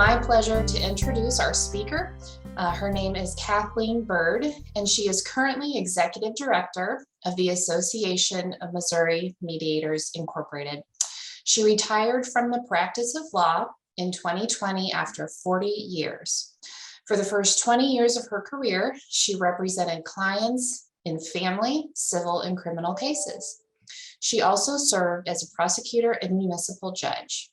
my pleasure to introduce our speaker. Her name is Kathleen Bird, and she is currently Executive Director of the Association of Missouri Mediators, Incorporated. She retired from the practice of law in 2020 after 40 years. For the first 20 years of her career, she represented clients in family, civil, and criminal cases. She also served as a prosecutor and municipal judge.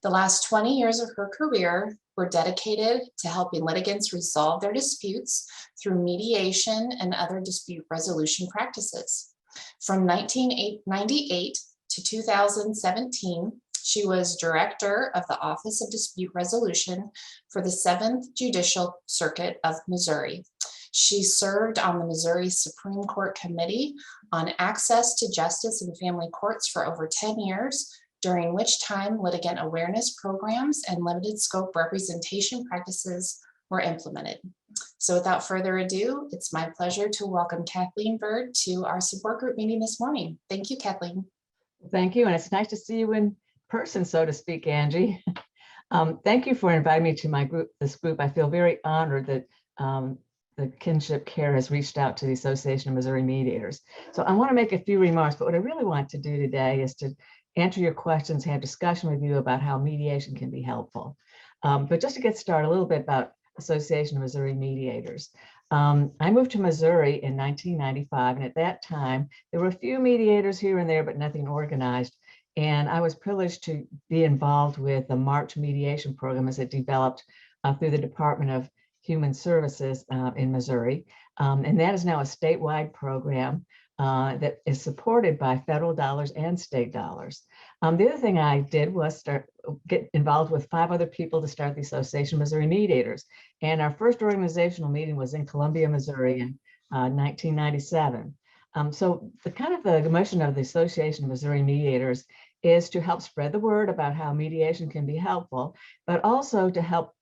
The last 20 years of her career were dedicated to helping litigants resolve their disputes through mediation and other dispute resolution practices. From 1998 to 2017, she was director of the Office of Dispute Resolution for the 7th Judicial Circuit of Missouri. She served on the Missouri Supreme Court Committee on Access to Justice in Family Courts for over 10 years, during which time litigant awareness programs and limited scope representation practices were implemented. So without further ado, it's my pleasure to welcome Kathleen Bird to our support group meeting this morning. Thank you, Kathleen. Thank you, and it's nice to see you in person, so to speak, Angie. Thank you for inviting me to this group. I feel very honored that the Kinship Care has reached out to the Association of Missouri Mediators. So I want to make a few remarks, but what I really want to do today is to answer your questions, have discussion with you about how mediation can be helpful. But just to get started, a little bit about Association of Missouri Mediators. I moved to Missouri in 1995, and at that time, there were a few mediators here and there, but nothing organized. And I was privileged to be involved with the March mediation program as it developed through the Department of Human Services in Missouri. And that is now a statewide program that is supported by federal dollars and state dollars. The other thing I did was get involved with 5 other people to start the Association of Missouri Mediators. And our first organizational meeting was in Columbia, Missouri in 1997. So the mission of the Association of Missouri Mediators is to help spread the word about how mediation can be helpful, but also to help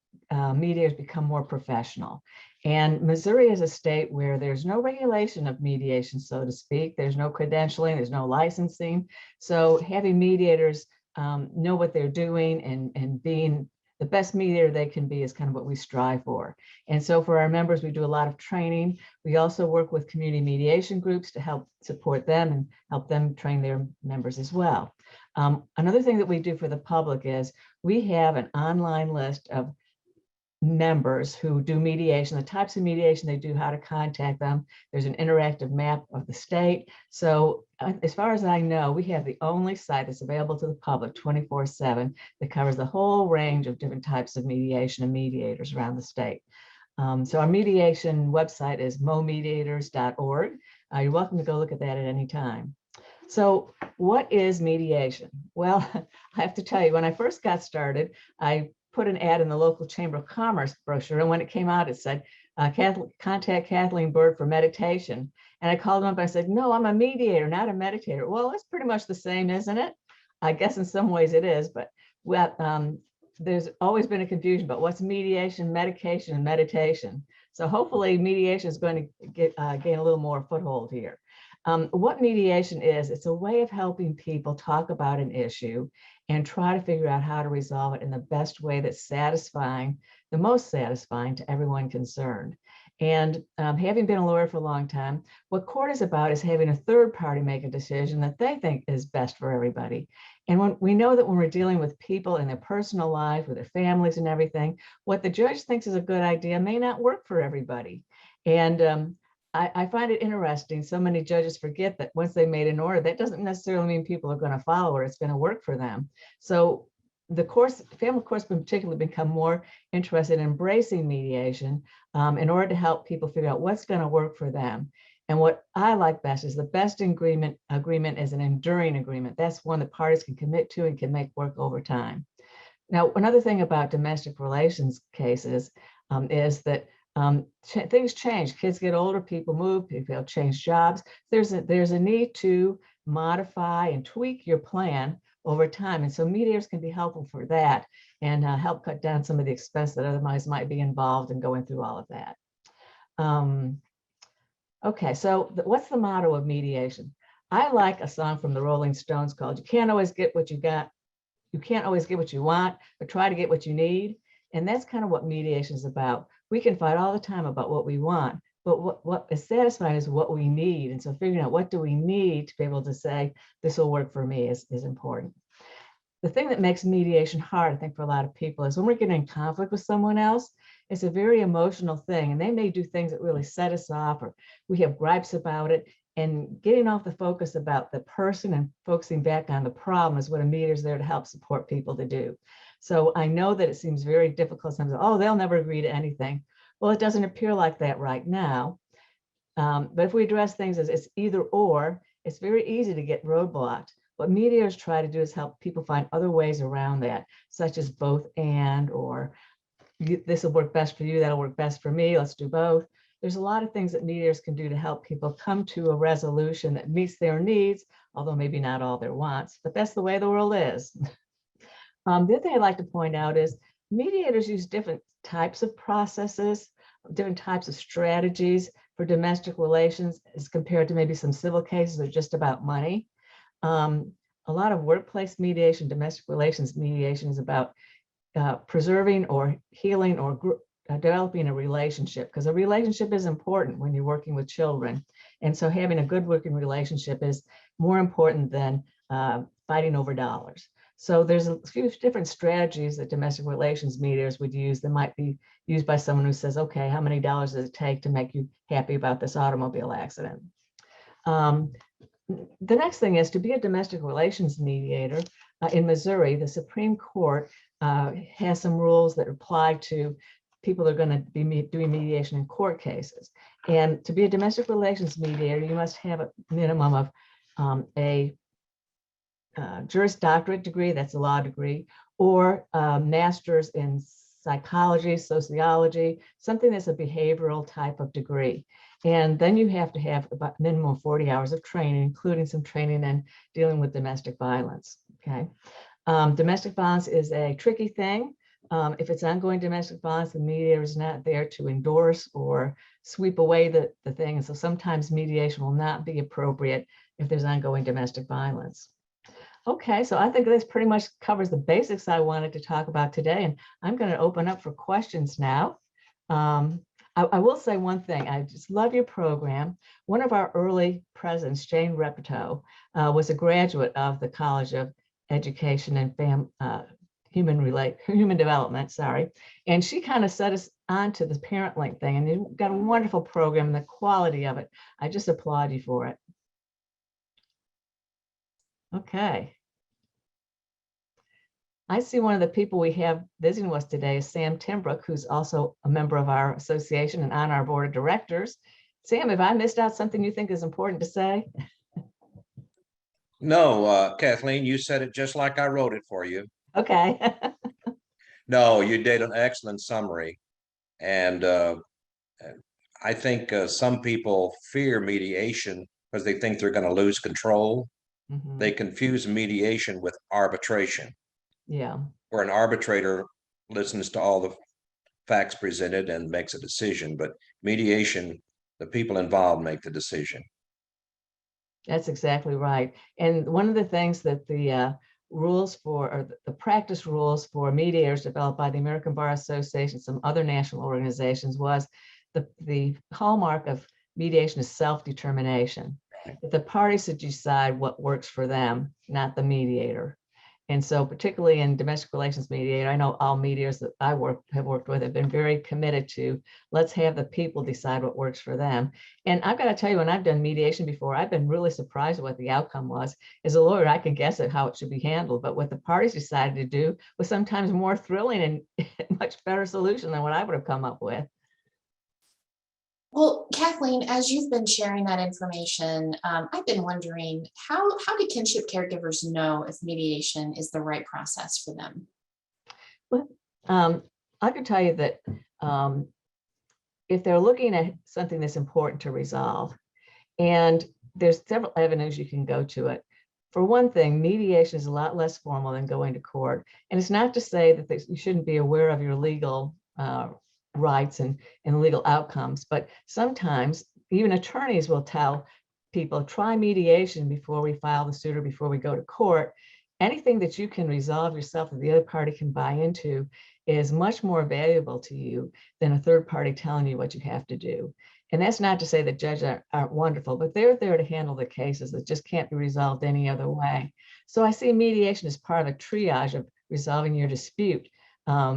mediators become more professional. And Missouri is a state where there's no regulation of mediation, so to speak. There's no credentialing, there's no licensing. So having mediators know what they're doing and being the best mediator they can be is kind of what we strive for. And so for our members, we do a lot of training. We also work with community mediation groups to help support them and help them train their members as well. Another thing that we do for the public is we have an online list of members who do mediation, the types of mediation they do, how to contact them. There's an interactive map of the state. So as far as I know, we have the only site that's available to the public 24/7 that covers the whole range of different types of mediation and mediators around the state. So our mediation website is momediators.org. You're welcome to go look at that at any time. So what is mediation? Well, I have to tell you, when I first got started, I put an ad in the local Chamber of Commerce brochure, and when it came out, it said, contact Kathleen Bird for meditation. And I called them up and I said, no, I'm a mediator, not a meditator. Well, it's pretty much the same, isn't it? I guess in some ways it is, but there's always been a confusion about what's mediation, medication, and meditation. So hopefully mediation is going to gain a little more foothold here. What mediation is, it's a way of helping people talk about an issue and try to figure out how to resolve it in the best way that's satisfying, the most satisfying to everyone concerned. And having been a lawyer for a long time, what court is about is having a third party make a decision that they think is best for everybody. And when we know that when we're dealing with people in their personal life, with their families and everything, what the judge thinks is a good idea may not work for everybody. And I find it interesting. So many judges forget that once they made an order, that doesn't necessarily mean people are going to follow it. It's going to work for them. So the family courts in particular become more interested in embracing mediation in order to help people figure out what's going to work for them. And what I like best is the best agreement is an enduring agreement. That's one that parties can commit to and can make work over time. Now, another thing about domestic relations cases is that things change. Kids get older, people move, people change jobs. There's a need to modify and tweak your plan over time. And so mediators can be helpful for that and help cut down some of the expense that otherwise might be involved in going through all of that. Okay, so what's the motto of mediation? I like a song from the Rolling Stones called "You Can't Always Get What You Got. You can't always get what you want, but try to get what you need." And that's kind of what mediation is about. We can fight all the time about what we want, but what is satisfying is what we need. And so figuring out what do we need to be able to say, this will work for me is important. The thing that makes mediation hard, I think, for a lot of people is when we're getting in conflict with someone else, it's a very emotional thing. And they may do things that really set us off, or we have gripes about it. And getting off the focus about the person and focusing back on the problem is what a mediator is there to help support people to do. So I know that it seems very difficult sometimes. Oh, they'll never agree to anything. Well, it doesn't appear like that right now. But if we address things as it's either or, it's very easy to get roadblocked. What mediators try to do is help people find other ways around that, such as both and, or this will work best for you, that'll work best for me, let's do both. There's a lot of things that mediators can do to help people come to a resolution that meets their needs, although maybe not all their wants, but that's the way the world is. The other thing I'd like to point out is mediators use different types of processes, different types of strategies for domestic relations as compared to maybe some civil cases that are just about money. A lot of workplace mediation, domestic relations mediation is about preserving or healing or developing a relationship, because a relationship is important when you're working with children. And so having a good working relationship is more important than fighting over dollars. So there's a few different strategies that domestic relations mediators would use that might be used by someone who says, okay, how many dollars does it take to make you happy about this automobile accident? The next thing is to be a domestic relations mediator. In Missouri, the Supreme Court has some rules that apply to people that are going to be doing mediation in court cases. And to be a domestic relations mediator, you must have a minimum of a Juris Doctorate degree, that's a law degree, or a master's in psychology, sociology, something that's a behavioral type of degree. And then you have to have about minimum 40 hours of training, including some training in dealing with domestic violence. Okay. Domestic violence is a tricky thing. If it's ongoing domestic violence, the mediator is not there to endorse or sweep away the thing. And so sometimes mediation will not be appropriate if there's ongoing domestic violence. Okay, so I think this pretty much covers the basics I wanted to talk about today, and I'm going to open up for questions now. I will say one thing, I just love your program. One of our early presidents, Jane Repetto, was a graduate of the College of Education and Human Development, and she kind of set us onto the ParentLink thing, and you've got a wonderful program, and the quality of it, I just applaud you for it. Okay. I see one of the people we have visiting with us today is Sam Timbrook, who's also a member of our association and on our board of directors. Sam, have I missed out something you think is important to say? No, Kathleen, you said it just like I wrote it for you. Okay. No, you did an excellent summary. And I think some people fear mediation because they think they're going to lose control. Mm-hmm. They confuse mediation with arbitration. Yeah. Where an arbitrator listens to all the facts presented and makes a decision, but mediation, the people involved make the decision. That's exactly right. And one of the things that the rules for, or the practice rules for mediators developed by the American Bar Association, some other national organizations, was the hallmark of mediation is self-determination. The parties should decide what works for them, not the mediator. And so particularly in domestic relations mediator, I know all mediators that I have worked with have been very committed to, let's have the people decide what works for them. And I've got to tell you, when I've done mediation before, I've been really surprised at what the outcome was. As a lawyer, I can guess at how it should be handled, but what the parties decided to do was sometimes more thrilling and much better solution than what I would have come up with. Well, Kathleen, as you've been sharing that information, I've been wondering, how do kinship caregivers know if mediation is the right process for them? Well, I can tell you that if they're looking at something that's important to resolve, and there's several avenues you can go to it. For one thing, mediation is a lot less formal than going to court. And it's not to say that you shouldn't be aware of your legal rights and legal outcomes, but sometimes even attorneys will tell people, try mediation before we file the suit or before we go to court. anything that you can resolve yourself that the other party can buy into is much more valuable to you than a third party telling you what you have to do. And that's not to say that judges aren't wonderful, but they're there to handle the cases that just can't be resolved any other way. So I see mediation as part of a triage of resolving your dispute.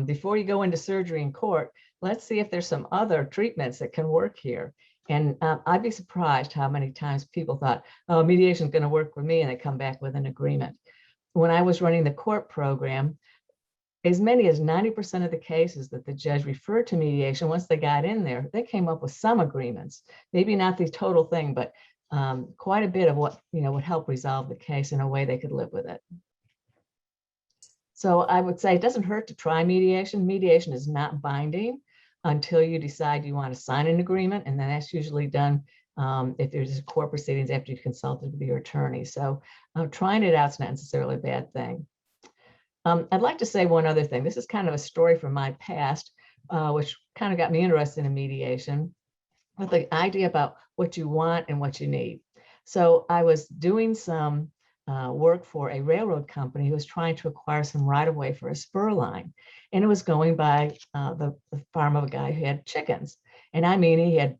Before you go into surgery in court, let's see if there's some other treatments that can work here. And I'd be surprised how many times people thought, oh, mediation is going to work for me, and they come back with an agreement. When I was running the court program, as many as 90% of the cases that the judge referred to mediation, once they got in there, they came up with some agreements, maybe not the total thing, but quite a bit of what would help resolve the case in a way they could live with it. So I would say it doesn't hurt to try mediation. Mediation is not binding until you decide you want to sign an agreement, and then that's usually done if there's court proceedings after you've consulted with your attorney. So trying it out is not necessarily a bad thing. I'd like to say one other thing. This is kind of a story from my past, which kind of got me interested in mediation, with the idea about what you want and what you need. So I was doing some work for a railroad company who was trying to acquire some right-of-way for a spur line. And it was going by the farm of a guy who had chickens. And I mean, he had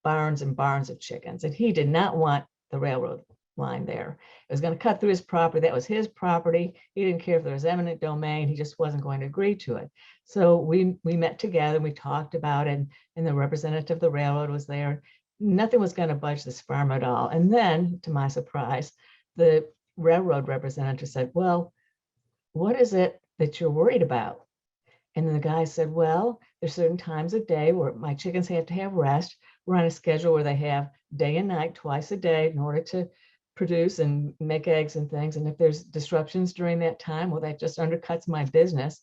barns and barns of chickens, and he did not want the railroad line there. It was going to cut through his property. That was his property. He didn't care if there was eminent domain. He just wasn't going to agree to it. So we met together and we talked about it, and the representative of the railroad was there. Nothing was going to budge this farm at all. And then, to my surprise, the railroad representative said, well, what is it that you're worried about? And then the guy said, well, there's certain times of day where my chickens have to have rest. We're on a schedule where they have day and night, twice a day, in order to produce and make eggs and things. And if there's disruptions during that time, well, that just undercuts my business.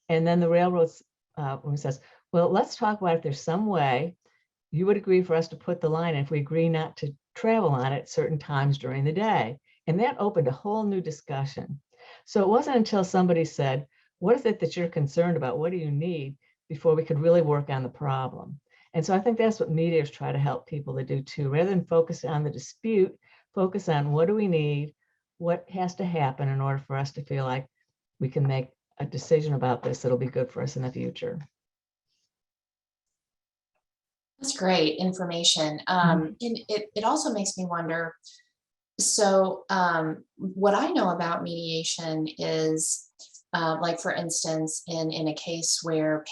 And then the railroad says, well, let's talk about if there's some way you would agree for us to put the line in if we agree not to travel on it certain times during the day. And that opened a whole new discussion. So it wasn't until somebody said, what is it that you're concerned about? What do you need? Before we could really work on the problem. And so I think that's what mediators try to help people to do too. Rather than focus on the dispute, focus on what do we need, what has to happen in order for us to feel like we can make a decision about this that'll be good for us in the future. That's great information. And it also makes me wonder, so what I know about mediation is, like for instance, in a case where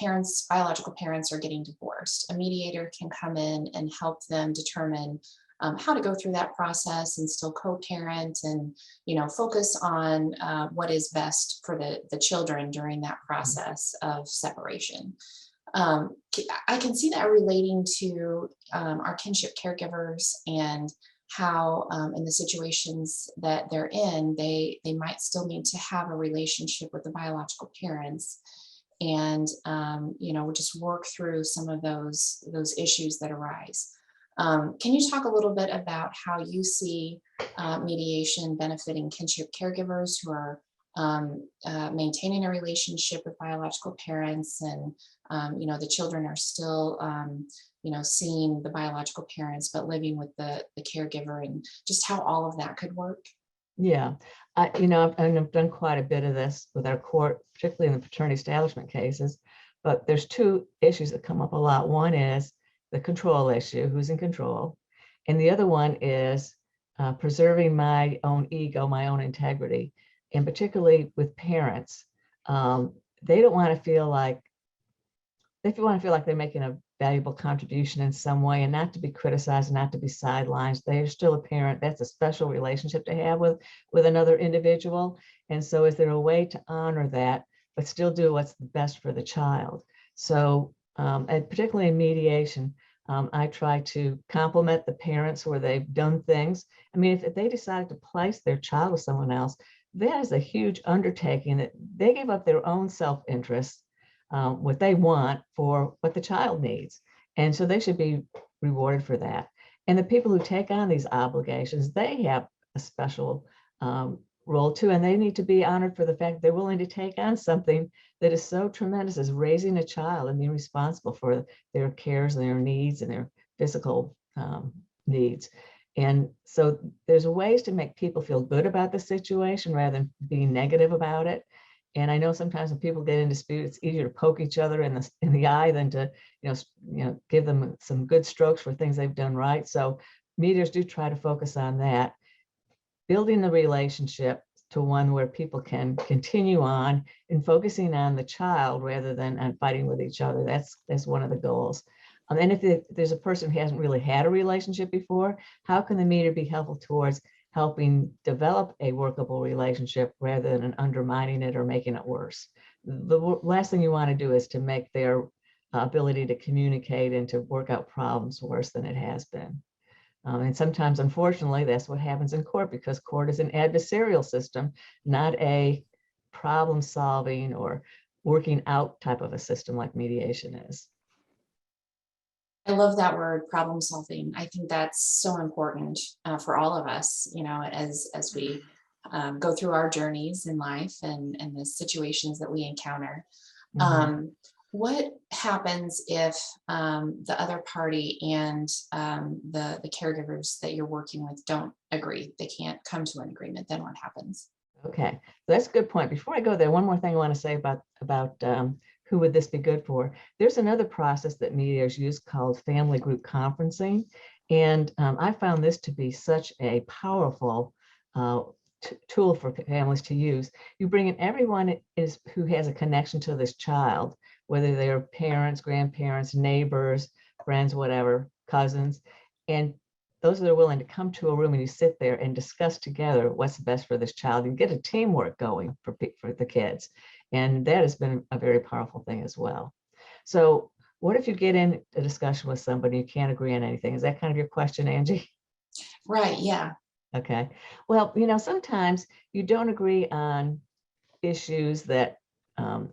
biological parents are getting divorced, a mediator can come in and help them determine how to go through that process and still co-parent and, focus on what is best for the children during that process of separation. I can see that relating to our kinship caregivers and how in the situations that they're in, they might still need to have a relationship with the biological parents and, just work through some of those issues that arise. Can you talk a little bit about how you see mediation benefiting kinship caregivers who are maintaining a relationship with biological parents and, the children are still, seeing the biological parents, but living with the caregiver, and just how all of that could work? Yeah, I've done quite a bit of this with our court, particularly in the paternity establishment cases, but there's two issues that come up a lot. One is the control issue, who's in control, and the other one is preserving my own ego, my own integrity, and particularly with parents. They don't want to feel like, they want to feel like they're making a valuable contribution in some way and not to be criticized, not to be sidelined. They're still a parent. That's a special relationship to have with another individual. And so is there a way to honor that, but still do what's best for the child? So, and particularly in mediation, I try to compliment the parents where they've done things. I mean, if they decided to place their child with someone else, that is a huge undertaking that they gave up their own self-interest, what they want for what the child needs. And so they should be rewarded for that. And the people who take on these obligations, they have a special role too, and they need to be honored for the fact they're willing to take on something that is so tremendous as raising a child and being responsible for their cares and their needs and their physical needs. And so there's ways to make people feel good about the situation rather than being negative about it. And I know sometimes when people get in dispute, it's easier to poke each other in the eye than to give them some good strokes for things they've done right. So mediators do try to focus on that, building the relationship to one where people can continue on and focusing on the child rather than on fighting with each other. That's one of the goals. And if there's a person who hasn't really had a relationship before, how can the mediator be helpful towards helping develop a workable relationship rather than undermining it or making it worse? The last thing you want to do is to make their ability to communicate and to work out problems worse than it has been. And sometimes, unfortunately, that's what happens in court, because court is an adversarial system, not a problem solving or working out type of a system like mediation is. I love that word, problem solving. I think that's so important for all of us, as we go through our journeys in life and the situations that we encounter. Mm-hmm. What happens if the other party and the caregivers that you're working with don't agree? They can't come to an agreement. Then what happens? Okay, that's a good point. Before I go there, one more thing I want to say about who would this be good for? There's another process that mediators use called family group conferencing. And I found this to be such a powerful tool for families to use. You bring in everyone who has a connection to this child, whether they're parents, grandparents, neighbors, friends, whatever, cousins, and those that are willing to come to a room and you sit there and discuss together what's best for this child and get a teamwork going for the kids. And that has been a very powerful thing as well. So what if you get in a discussion with somebody, you can't agree on anything? Is that kind of your question, Angie? Right, yeah. Okay. Well, sometimes you don't agree on issues that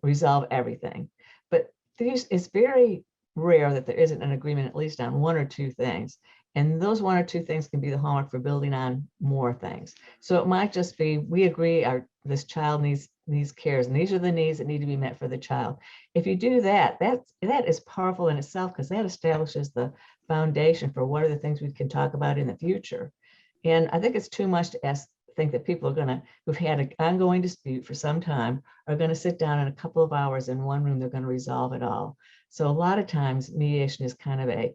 resolve everything, but it's very rare that there isn't an agreement at least on one or two things. And those one or two things can be the hallmark for building on more things. So it might just be, we agree this child needs cares, and these are the needs that need to be met for the child. If you do that, that is powerful in itself, because that establishes the foundation for what are the things we can talk about in the future. And I think it's too much to think that people are who've had an ongoing dispute for some time are going to sit down in a couple of hours in one room, they're going to resolve it all. So a lot of times mediation is kind of a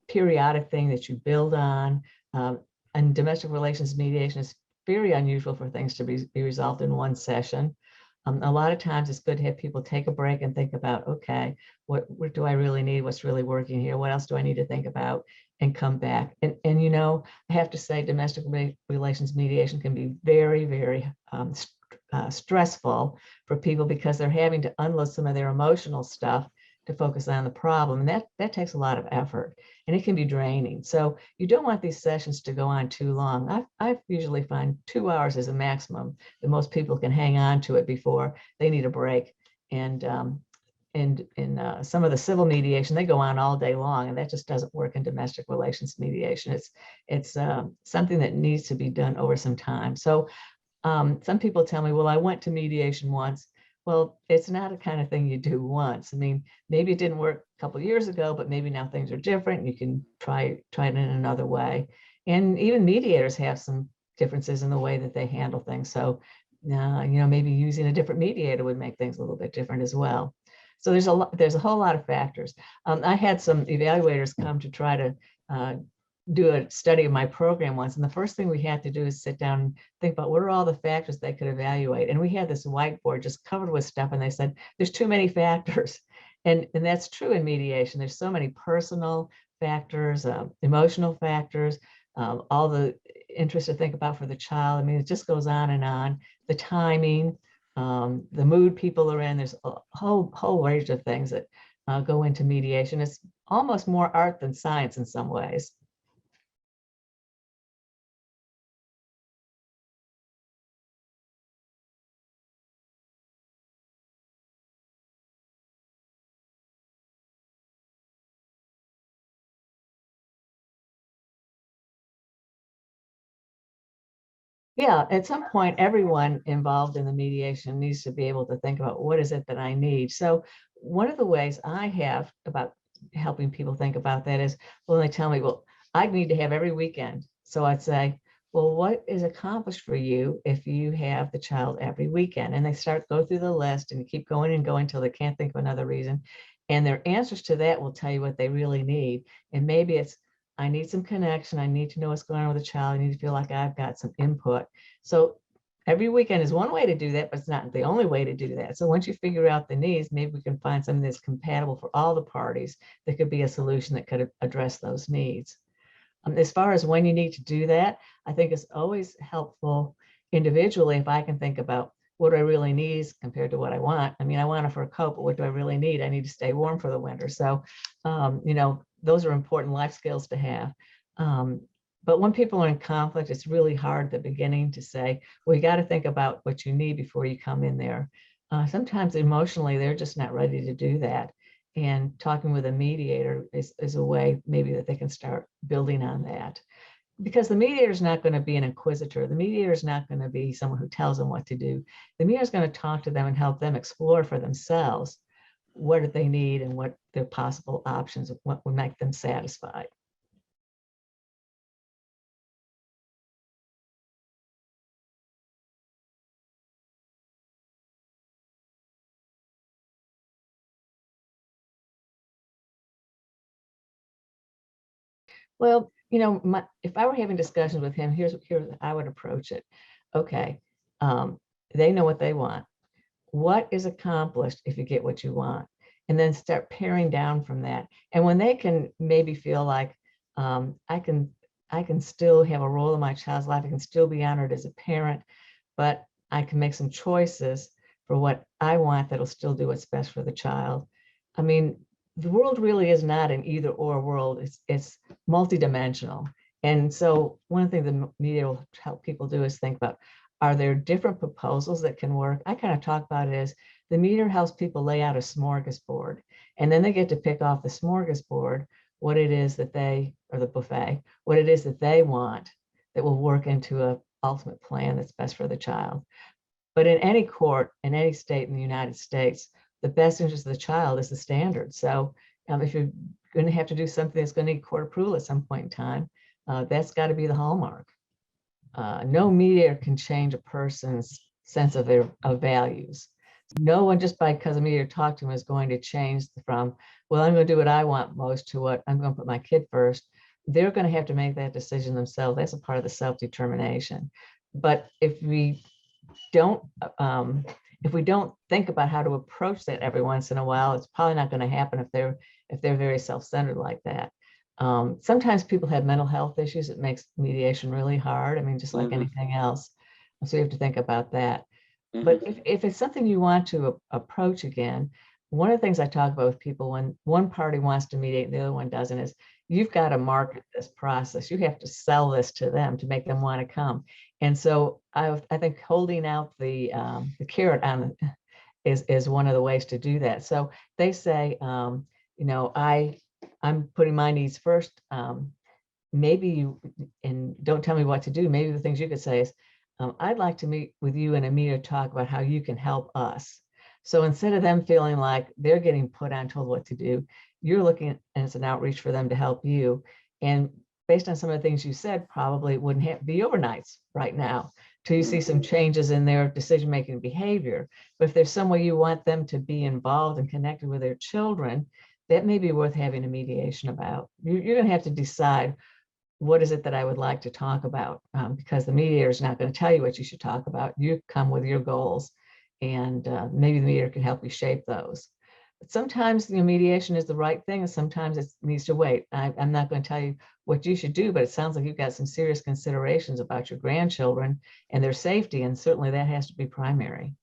periodic thing that you build on. And domestic relations mediation is very unusual for things to be resolved in one session. A lot of times it's good to have people take a break and think about, okay, what do I really need? What's really working here? What else do I need to think about? And come back. And I have to say, domestic relations mediation can be very, very stressful for people, because they're having to unload some of their emotional stuff to focus on the problem. And that takes a lot of effort, and it can be draining. So you don't want these sessions to go on too long. I usually find 2 hours is a maximum that most people can hang on to it before they need a break. And in some of the civil mediation, they go on all day long, and that just doesn't work in domestic relations mediation. It's something that needs to be done over some time. So some people tell me, well, I went to mediation once. Well, it's not a kind of thing you do once. I mean, maybe it didn't work a couple of years ago, but maybe now things are different. You can try it in another way. And even mediators have some differences in the way that they handle things. So, maybe using a different mediator would make things a little bit different as well. So there's a whole lot of factors. I had some evaluators come to try to do a study of my program once. And the first thing we had to do is sit down and think about what are all the factors they could evaluate. And we had this whiteboard just covered with stuff. And they said, there's too many factors. And that's true in mediation. There's so many personal factors, emotional factors, all the interest to think about for the child. I mean, it just goes on and on. The timing, the mood people are in. There's a whole range of things that go into mediation. It's almost more art than science in some ways. Yeah, at some point, everyone involved in the mediation needs to be able to think about what is it that I need. So one of the ways I have about helping people think about that is, well, they tell me, well, I'd need to have every weekend. So I'd say, well, what is accomplished for you if you have the child every weekend? And they go through the list and keep going and going until they can't think of another reason. And their answers to that will tell you what they really need. And maybe it's, I need some connection. I need to know what's going on with the child. I need to feel like I've got some input. So every weekend is one way to do that, but it's not the only way to do that. So once you figure out the needs, maybe we can find something that's compatible for all the parties. That could be a solution that could address those needs. As far as when you need to do that, I think it's always helpful individually if I can think about what do I really need compared to what I want. I mean, I want it for a coat, but what do I really need? I need to stay warm for the winter. So, you know, those are important life skills to have. But when people are in conflict, it's really hard at the beginning to say, well, you got to think about what you need before you come in there. Sometimes emotionally, they're just not ready to do that. And talking with a mediator is a way maybe that they can start building on that. Because the mediator is not going to be an inquisitor. The mediator is not going to be someone who tells them what to do. The mediator is going to talk to them and help them explore for themselves what do they need and what their possible options, what would make them satisfied. Well, you know, if I were having discussions with him, here's I would approach it. Okay, they know what they want. What is accomplished if you get what you want? And then start paring down from that. And when they can maybe feel like I can still have a role in my child's life, I can still be honored as a parent, but I can make some choices for what I want that'll still do what's best for the child. I mean, the world really is not an either or world. It's multidimensional. And so one of the things the media will help people do is think about, are there different proposals that can work? I kind of talk about it as the meter helps people lay out a smorgasbord, and then they get to pick off the smorgasbord what it is that they, or the buffet, what it is that they want that will work into an ultimate plan that's best for the child. But in any court, in any state in the United States, the best interest of the child is the standard. So if you're going to have to do something that's going to need court approval at some point in time, that's got to be the hallmark. No mediator can change a person's sense of their values. No one just because a mediator talked to him is going to change from, well, I'm going to do what I want most to what I'm going to put my kid first. They're going to have to make that decision themselves. That's a part of the self-determination. But if we don't think about how to approach that every once in a while, it's probably not going to happen if they're very self-centered like that. Sometimes people have mental health issues. It makes mediation really hard. I mean, just like anything else. So you have to think about that. But if it's something you want to approach again, one of the things I talk about with people when one party wants to mediate and the other one doesn't is you've got to market this process. You have to sell this to them to make them want to come. And so I think holding out the carrot on is one of the ways to do that. So they say, you know, I'm putting my needs first. Maybe you, and don't tell me what to do. Maybe the things you could say is, I'd like to meet with you and Amita to talk about how you can help us. So instead of them feeling like they're getting put on, told what to do, you're looking at as an outreach for them to help you. And based on some of the things you said, probably it wouldn't have to be overnights right now till you see some changes in their decision-making behavior. But if there's some way you want them to be involved and connected with their children, that may be worth having a mediation about. You're going to have to decide, what is it that I would like to talk about? Because the mediator is not going to tell you what you should talk about. You come with your goals, and maybe the mediator can help you shape those. But sometimes mediation is the right thing, and sometimes it needs to wait. I'm not going to tell you what you should do, but it sounds like you've got some serious considerations about your grandchildren and their safety, and certainly that has to be primary.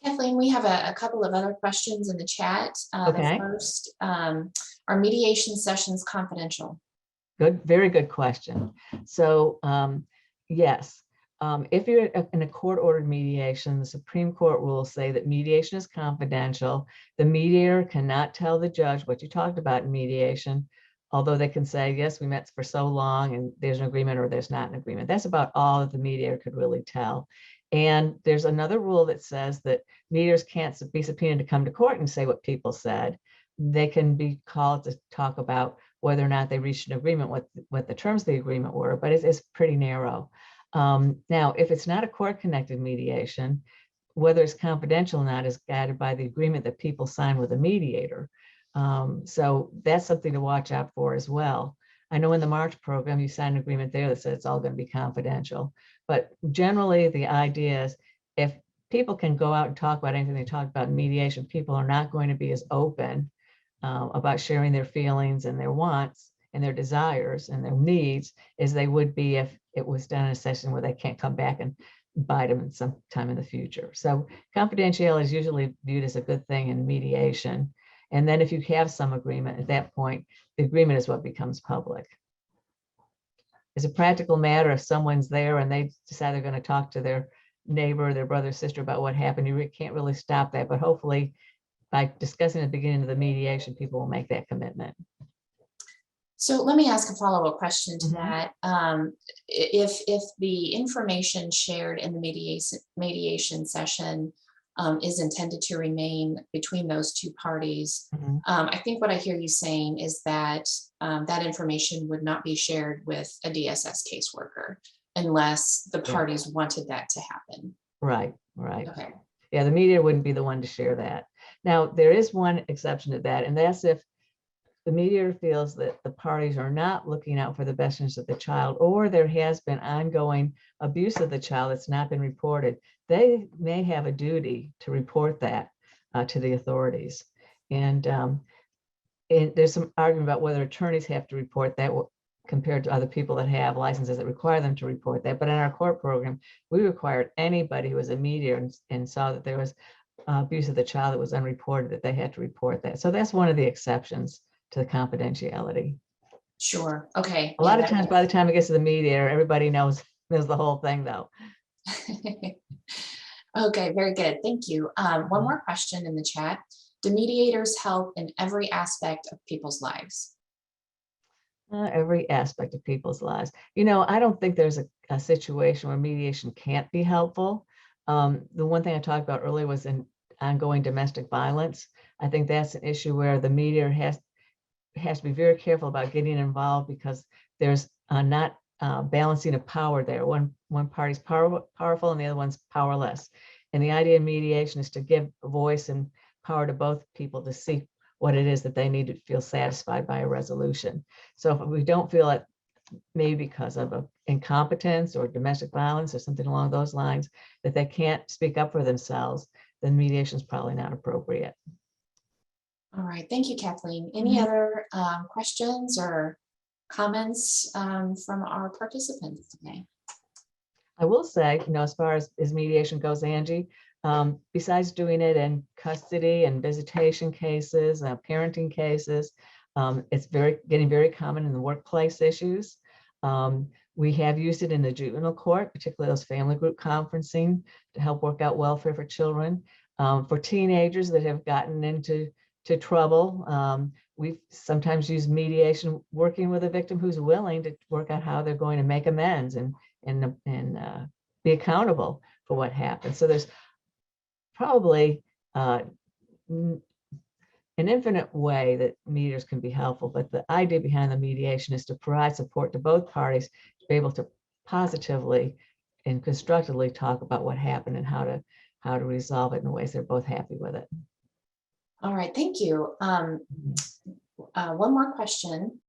Kathleen, we have a couple of other questions in the chat. Okay. The first, are mediation sessions confidential? Good, very good question. So yes, if you're in a court-ordered mediation, the Supreme Court rules say that mediation is confidential. The mediator cannot tell the judge what you talked about in mediation, although they can say, yes, we met for so long and there's an agreement or there's not an agreement. That's about all that the mediator could really tell. And there's another rule that says that mediators can't be subpoenaed to come to court and say what people said. They can be called to talk about whether or not they reached an agreement, what the terms of the agreement were, but it's pretty narrow. Now, if it's not a court-connected mediation, whether it's confidential or not is guided by the agreement that people sign with a mediator. So that's something to watch out for as well. I know in the March program, you signed an agreement there that said it's all going to be confidential. But generally, the idea is if people can go out and talk about anything they talk about in mediation, people are not going to be as open about sharing their feelings and their wants and their desires and their needs as they would be if it was done in a session where they can't come back and bite them sometime in the future. So confidentiality is usually viewed as a good thing in mediation. And then if you have some agreement at that point, the agreement is what becomes public. As a practical matter, if someone's there and they decide they're going to talk to their neighbor, their brother, sister about what happened, you can't really stop that. But hopefully by discussing at the beginning of the mediation, people will make that commitment. So let me ask a follow-up question to Mhm. that. If the information shared in the mediation session is intended to remain between those two parties, Mhm. I think what I hear you saying is that that information would not be shared with a DSS caseworker unless the Yeah. parties wanted that to happen. Right, right. Okay. Yeah, the mediator wouldn't be the one to share that. Now, there is one exception to that, and that's if the mediator feels that the parties are not looking out for the best interest of the child, or there has been ongoing abuse of the child that's not been reported. They may have a duty to report that to the authorities. And there's some argument about whether attorneys have to report that compared to other people that have licenses that require them to report that. But in our court program, we required anybody who was a mediator and saw that there was abuse of the child that was unreported, that they had to report that. So that's one of the exceptions to the confidentiality. Sure. Okay. A lot of times, by the time it gets to the mediator, everybody knows the whole thing, though. Okay, very good. Thank you. One more question in the chat. Do mediators help in every aspect of people's lives? Every aspect of people's lives. You know, I don't think there's a situation where mediation can't be helpful. The one thing I talked about earlier was in ongoing domestic violence. I think that's an issue where the mediator has to be very careful about getting involved because there's not balancing of power there. One party's powerful and the other one's powerless. And the idea of mediation is to give voice and power to both people to see what it is that they need to feel satisfied by a resolution. So if we don't feel it, maybe because of incompetence or domestic violence or something along those lines, that they can't speak up for themselves, then mediation is probably not appropriate. All right. Thank you, Kathleen. Any other questions or comments from our participants today? I will say, you know, as far as mediation goes, Angie, besides doing it in custody and visitation cases, parenting cases, it's getting very common in the workplace issues. We have used it in the juvenile court, particularly those family group conferencing to help work out welfare for children. For teenagers that have gotten into trouble, we've sometimes used mediation working with a victim who's willing to work out how they're going to make amends and be accountable for what happened. So there's probably an infinite way that mediators can be helpful, but the idea behind the mediation is to provide support to both parties to be able to positively and constructively talk about what happened and how to resolve it in ways they're both happy with it. All right, thank you. One more question.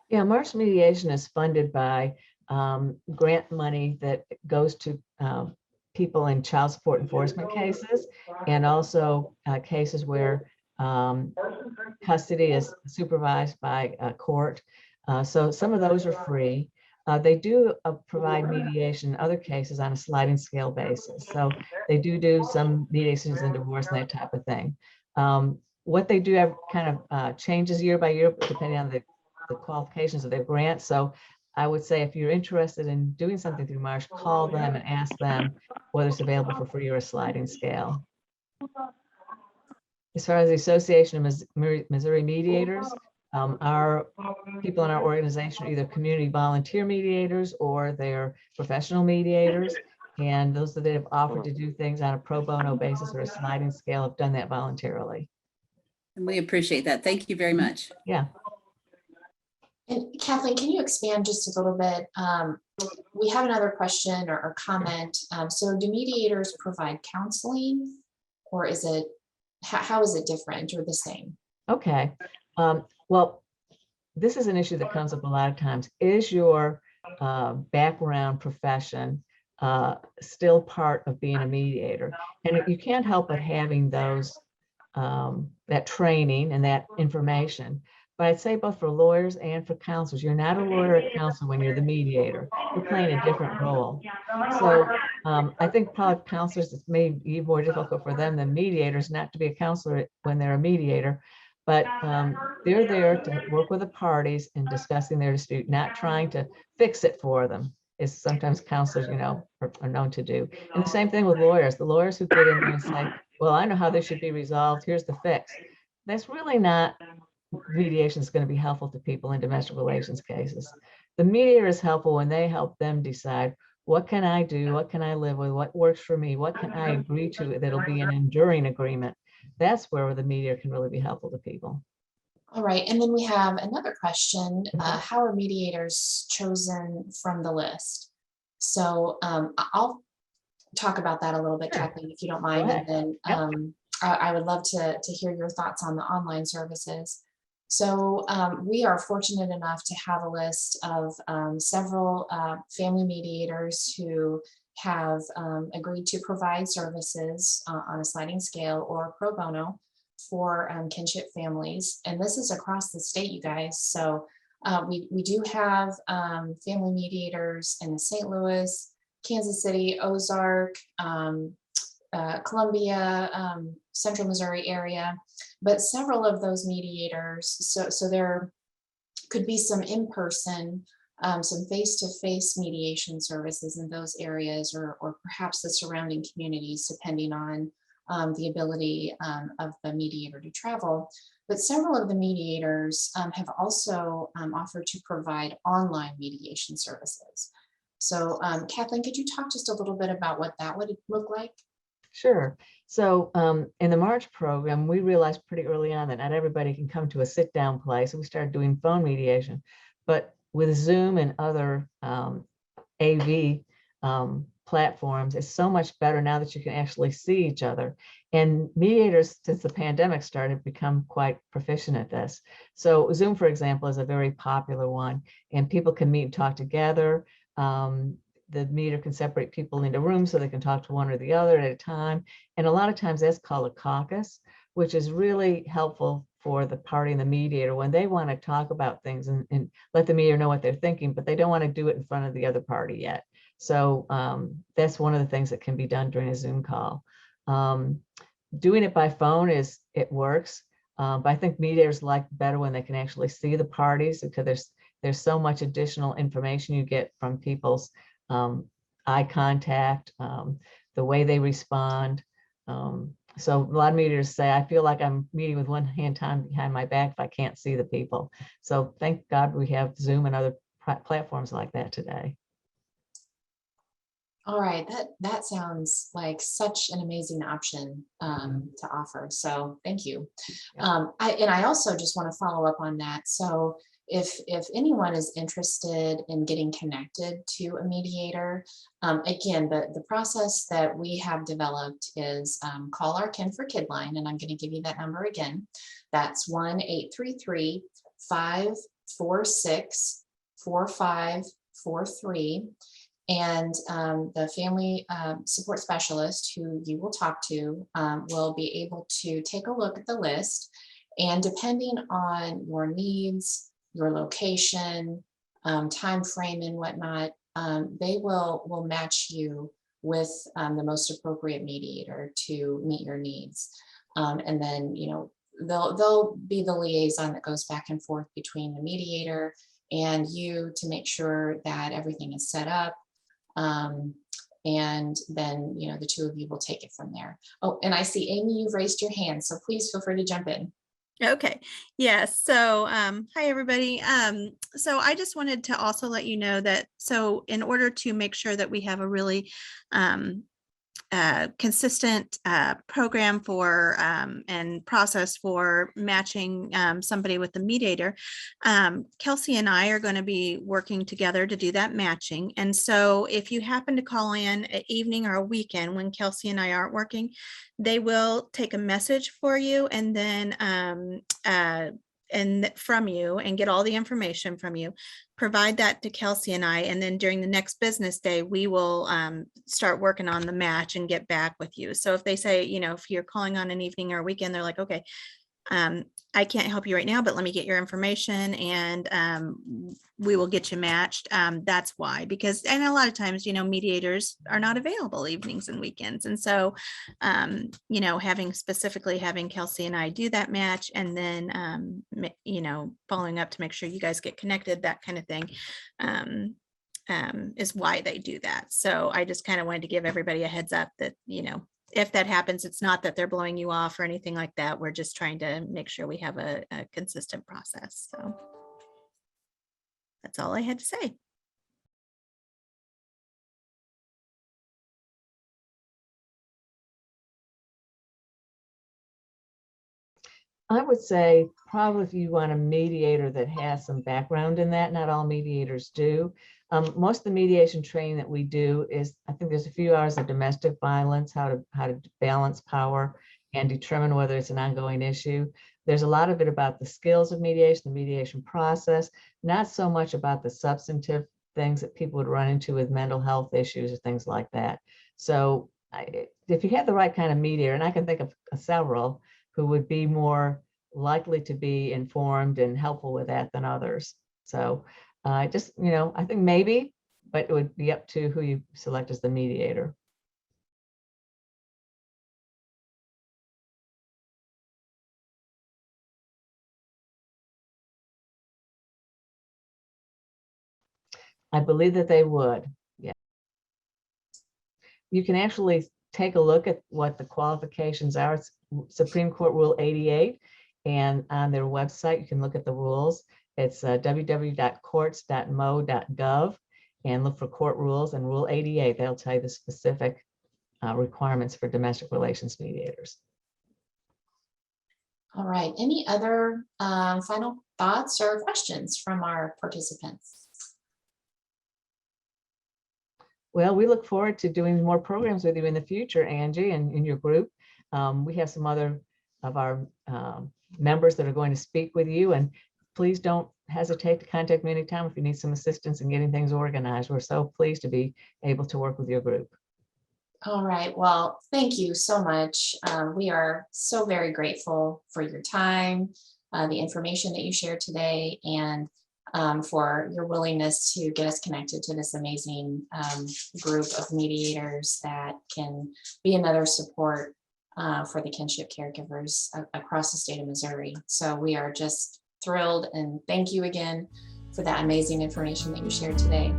Yeah, March Mediation is funded by grant money that goes to people in child support enforcement cases and also cases where custody is supervised by a court. So some of those are free. They do provide mediation in other cases on a sliding scale basis. So they do some mediations in divorce and that type of thing. What they do have kind of changes year by year depending on the qualifications of their grant. So I would say if you're interested in doing something through Marsh, call them and ask them whether it's available for free or a sliding scale. As far as the Association of Missouri Mediators, Our people in our organization are either community volunteer mediators or they're professional mediators. And those that have offered to do things on a pro bono basis or a sliding scale have done that voluntarily. And we appreciate that. Thank you very much. Yeah. And Kathleen, can you expand just a little bit? We have another question or comment. So do mediators provide counseling, or is it, how is it different or the same? Okay. Well, this is an issue that comes up a lot of times. Is your background profession still part of being a mediator? And you can't help but having those, that training and that information. But I'd say both for lawyers and for counselors, you're not a lawyer or counselor when you're the mediator. You're playing a different role. So I think probably counselors, it's maybe more difficult for them than mediators not to be a counselor when they're a mediator. But they're there to work with the parties in discussing their dispute, not trying to fix it for them, as sometimes counselors, you know, are known to do. And the same thing with lawyers. The lawyers who get in there and say, well, I know how this should be resolved. Here's the fix. That's really not mediation is going to be helpful to people in domestic relations cases. The mediator is helpful when they help them decide, what can I do? What can I live with? What works for me? What can I agree to that'll be an enduring agreement? That's where the mediator can really be helpful to people. All right, and then we have another question. How are mediators chosen from the list? So I'll talk about that a little bit, Sure. Kathleen, if you don't mind. And then I would love to hear your thoughts on the online services. So we are fortunate enough to have a list of several family mediators who have agreed to provide services on a sliding scale or pro bono for kinship families. And this is across the state, you guys. So we do have family mediators in the St. Louis, Kansas City, Ozark, Columbia, Central Missouri area, but several of those mediators, so there could be some in-person, some face-to-face mediation services in those areas, or perhaps the surrounding communities, depending on the ability of the mediator to travel. But several of the mediators have also offered to provide online mediation services. So Kathleen, could you talk just a little bit about what that would look like? Sure. So in the March program, we realized pretty early on that not everybody can come to a sit-down place. So we started doing phone mediation. But with Zoom and other AV platforms, it's so much better now that you can actually see each other. And mediators, since the pandemic started, become quite proficient at this. So Zoom, for example, is a very popular one, and people can meet and talk together. The mediator can separate people into rooms so they can talk to one or the other at a time. And a lot of times that's called a caucus, which is really helpful for the party and the mediator when they want to talk about things and let the mediator know what they're thinking, but they don't want to do it in front of the other party yet. So that's one of the things that can be done during a Zoom call. Doing it by phone it works, but I think mediators like better when they can actually see the parties, because there's so much additional information you get from people's eye contact, the way they respond. So a lot of mediators say, I feel like I'm meeting with one hand tied behind my back if I can't see the people. So thank God we have Zoom and other platforms like that today. All right, that sounds like such an amazing option to offer. So thank you. Yeah. I also just want to follow up on that. So if anyone is interested in getting connected to a mediator, again, the process that we have developed is call our Kin for Kid line, and I'm going to give you that number again. That's 1-833-546-4543. And the family support specialist who you will talk to will be able to take a look at the list, and depending on your needs, your location, time frame and whatnot, they will match you with the most appropriate mediator to meet your needs. And then, you know, they'll be the liaison that goes back and forth between the mediator and you to make sure that everything is set up. And then, you know, the two of you will take it from there. Oh, and I see Amy, you've raised your hand, so please feel free to jump in. Okay. Yes. So, hi, everybody. So I just wanted to also let you know that, so in order to make sure that we have a really consistent program for and process for matching somebody with the mediator, Kelsey and I are going to be working together to do that matching. And so if you happen to call in an evening or a weekend when Kelsey and I aren't working, they will take a message for you and then and from you and get all the information from you, provide that to Kelsey and I, and then during the next business day, we will start working on the match and get back with you. So if they say, you know, if you're calling on an evening or a weekend, they're like, okay, I can't help you right now, but let me get your information and we will get you matched. That's why, because, and a lot of times, you know, mediators are not available evenings and weekends. And so, you know, specifically having Kelsey and I do that match and then, you know, following up to make sure you guys get connected, that kind of thing. Is why they do that. So I just kind of wanted to give everybody a heads up that, you know, if that happens, it's not that they're blowing you off or anything like that. We're just trying to make sure we have a consistent process. So that's all I had to say. I would say probably if you want a mediator that has some background in that, not all mediators do. Most of the mediation training that we do is, I think there's a few hours of domestic violence, how to balance power and determine whether it's an ongoing issue. There's a lot of it about the skills of mediation, the mediation process, not so much about the substantive things that people would run into with mental health issues or things like that. So if you have the right kind of mediator, and I can think of several who would be more likely to be informed and helpful with that than others. So just, you know, I think maybe, but it would be up to who you select as the mediator. I believe that they would, yeah. You can actually take a look at what the qualifications are. It's Supreme Court Rule 88, and on their website, you can look at the rules. It's www.courts.mo.gov and look for court rules and Rule 88. They'll tell you the specific requirements for domestic relations mediators. All right, any other final thoughts or questions from our participants? Well, we look forward to doing more programs with you in the future, Angie, and in your group. We have some other of our members that are going to speak with you, and please don't hesitate to contact me anytime if you need some assistance in getting things organized. We're so pleased to be able to work with your group. All right, well, thank you so much. We are so very grateful for your time, the information that you shared today, and for your willingness to get us connected to this amazing group of mediators that can be another support for the kinship caregivers across the state of Missouri. So we are just thrilled, and thank you again for that amazing information that you shared today.